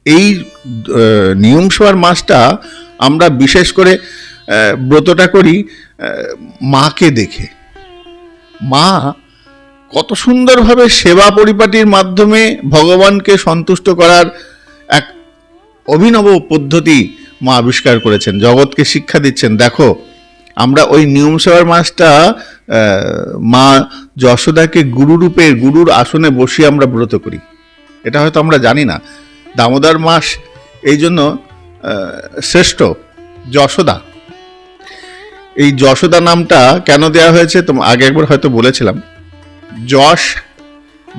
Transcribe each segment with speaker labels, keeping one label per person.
Speaker 1: এই নিয়ম সোয়ার মাসটা আমরা বিশেষ করে ব্রতটা করি মাকে দেখে। মা কত সুন্দরভাবে সেবা পরিপাটির মাধ্যমে ভগবানকে সন্তুষ্ট করার এক অভিনব পদ্ধতি মা আবিষ্কার করেছেন, জগৎকে শিক্ষা দিচ্ছেন। দেখো, আমরা ওই নিয়ম সেবার মাসটা মা যশোদাকে গুরুরূপে গুরুর আসনে বসিয়ে আমরা ব্রত করি। এটা হয়তো আমরা জানি না। দামোদর মাস এই জন্য শ্রেষ্ঠ। যশোদা, এই যশোদা নামটা কেন দেওয়া হয়েছে আগে একবার হয়তো বলেছিলাম। যশ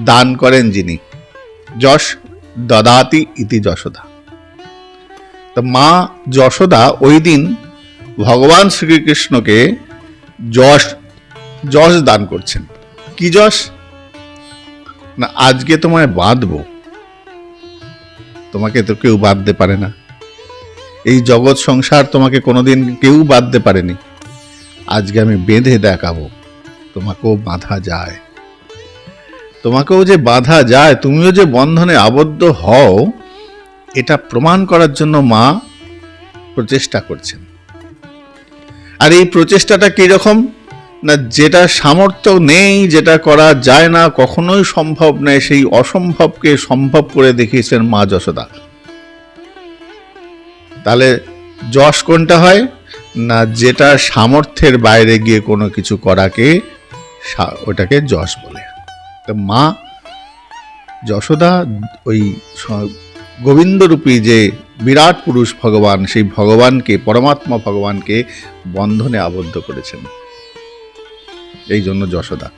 Speaker 1: দান করেন যিনি, যশ দদাতি ইতি যশোদা। তো মা যশোদা ওই দিন ভগবান শ্রীকৃষ্ণকে যশ যশ দান করছেন। কি যশ? না, আজকে তোমায় বাঁধবো, তোমাকে তো কেউ বাঁধতে পারে না। এই জগৎ সংসার তোমাকে কোনোদিন কেউ বাঁধতে পারেনি। আজকে আমি বেঁধে দেখাবো তোমাকেও বাঁধা যায়, তোমাকেও যে বাঁধা যায়, তুমিও যে বন্ধনে আবদ্ধ হও, এটা প্রমাণ করার জন্য মা প্রচেষ্টা করছেন। আর এই প্রচেষ্টাটা কিরকম না, যেটা সামর্থ্য নেই, যেটা করা যায় না, কখনোই সম্ভব নয়, সেই অসম্ভবকে সম্ভব করে দেখিয়েছেন মা যশোদা। তাহলে যশ কোনটা হয় না, যেটা সামর্থ্যের বাইরে গিয়ে কোনো কিছু করাকে ওটাকে যশ বলে। তো মা যশোদা ওই গোবিন্দরূপী যে বিরাট পুরুষ ভগবান, সেই ভগবানকে, পরমাত্মা ভগবানকে বন্ধনে আবদ্ধ করেছেন, এই জন্য যশোদা।